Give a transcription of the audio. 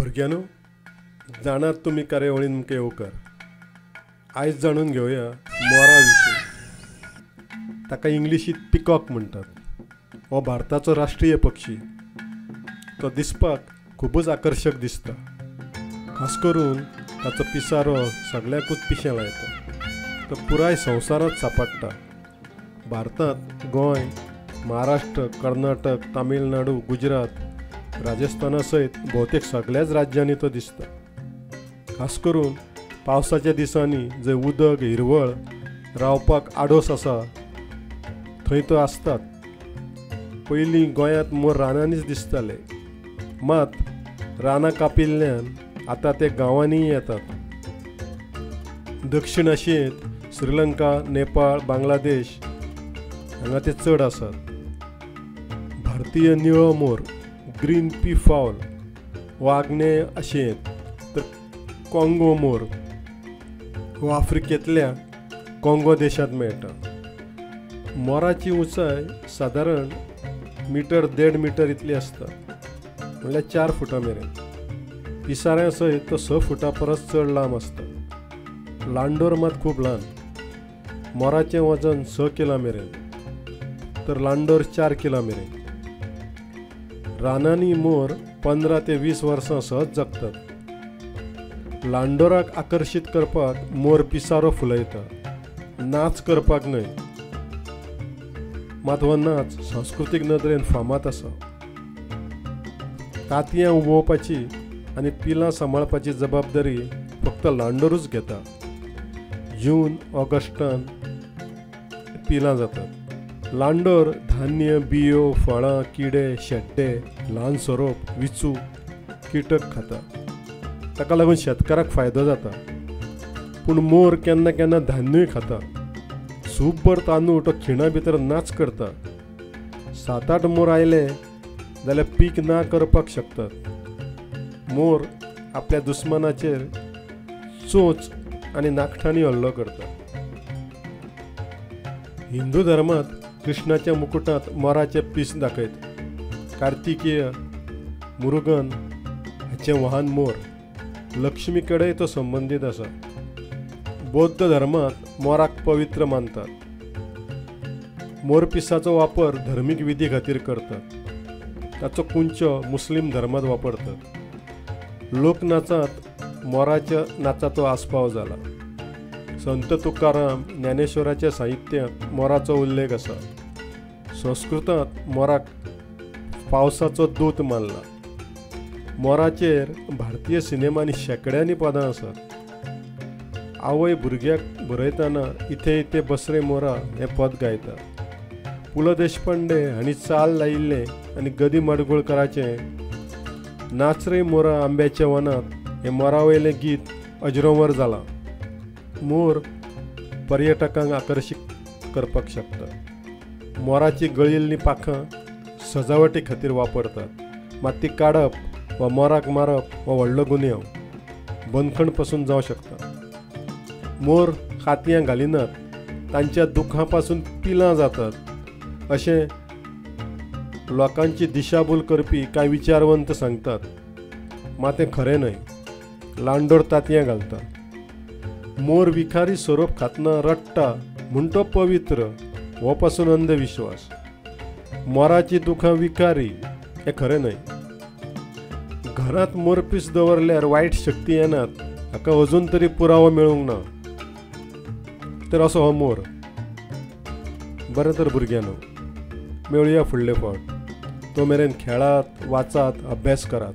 भुरग्यांनो, जाणात तुम्ही कार्यावळीन मुखे येवकार. आयज जाणून घेवया मोरा विशीं. ताका इंग्लिशीत पिकॉक म्हणटात. हो भारताचो राष्ट्रीय पक्षी. तो दिसपाक खूबच आकर्शक दिसता. खास करून ताचो पिसारो सगळ्याकूच पिशें लायता. तो पुराय संवसारांत सांपडटा. भारतांत गोंय, महाराष्ट्र, कर्नाटक, तामिळनाडू, गुजरात, राजस्थाना सयत भोवतेक सगळ्याच राज्यांनी तो दिसता. खास करून पावसाच्या दिसांनी जंय उदक हिरवळ रावपाक आडोस आसा थंय तो आसतात. पयलीं गोंयांत मोर रानांनीच दिसताले, मात रानां कापिल्ल्यान आतां ते गांवांनी येतात. दक्षिण आशियेंत श्रीलंका, नेपाळ, बांगलादेश हांगा ते चड आसात. भारतीय निळो मोर ग्रीन पी फावल हो आग्नेय आशियेंत, तर कॉंगो मोर हो आफ्रिकेंतल्या कॉंगो देशांत मेळटा. मोराची उंचाय सादारण 1.5 मीटर इतली आसता, म्हणल्यार 4 फुटां मेरेन. पिसाऱ्या सयत तो 6 फुटां परस चड लांब आसता. लांडोर मात खूब ल्हान. मोराचें वजन 6 किलो मेरेन, तर लांडोर 4 किलो मेरेन. रानांनी मोर 15 ते 20 वर्सां सहज जगतात. लांडोराक आकर्शीत करपाक मोर पिसारो फुलयता, नाच करपाक न्हय. मात हो नाच सांस्कृतीक नदरेन फामाद आसा. तांतयां उबोवपाची आनी पिलां सांबाळपाची जबाबदारी फक्त लांडोरूच घेता. जून ऑगस्टान पिलां जातात. लांडोर धान्य, बियो, फळां, किडे, शेड्डे, ल्हान सोरोप, विचू, किटक खाता. ताका लागून शेतकाराक फायदो जाता. पूण मोर केन्ना केन्ना धान्यूय खाता. सूपभर तांदूळ तो खिणा भितर नाच करता. 7-8 मोर आयले जाल्यार पीक ना करपाक शकतात. मोर आपल्या दुस्मानाचेर चोच आनी नाखटांनी हल्लो करता. हिंदू धर्मांत कृष्णाच्या मुकुटांत मोराचे पीस दाखयतात. कार्तिकेय, मुरुगन हाचें वाहन मोर. लक्ष्मी कडेन तो संबंदीत आसा. बौद्ध धर्मांत मोराक पवित्र मानतात. मोरपिसाचो वापर धर्मीक विधी खातीर करतात. ताचो कुंचो मुस्लीम धर्मांत वापरतात. लोकनाचांत मोराच्या नाचाचो आस्पाव जाला. संत तुकाराम, ज्ञानेश्वराच्या साहित्यांत मोराचो उल्लेख आसा. संस्कृतांत मोराक पावसाचो दूत मानला. मोराचेर भारतीय सिनेमांनी शेकड्यांनी पदां आसात. आवय भुरग्याक बरयतना इथे इथे बसरे मोरा हें पद गायता. पु ल देशपांडे हांणी चाल लायिल्लें आनी गदी माडगूळकराचें नाच रे मोरा आंब्याच्या वनांत हें मोरावयलें गीत अजरामर जालां. मोर पर्यटकांक आकर्शीत करपाक शकता. मोराची गळिल्लीं पाखां सजावटी खातीर वापरतात. मात ती काडप वा मोराक मारप हो व्हडलो गुन्यांव. बंदखण पासून जावं शकता. मोर खातयां घालिनात, तांच्या दुखां पासून पिलां जातात अशें लोकांची दिशाभूल करपी कांय विचारवंत सांगतात. मात तें खरें न्हय. लांडोर तांतयां घालता. मोर विखारी सोरोप खातना रडटा म्हूण तो पवित्र हो पासून अंधविश्वास. मोराची दुखां विकारी हें खरें न्हय. घरांत मोरपीस दवरल्यार वायट शक्ती येनात हाका अजून तरी पुरावो मेळूंक ना. तर असो हो मोर. बरें तर भुरग्यांनो, मेळुया फुडले फावट. तो मेरेन खेळात, वाचात, अभ्यास करात.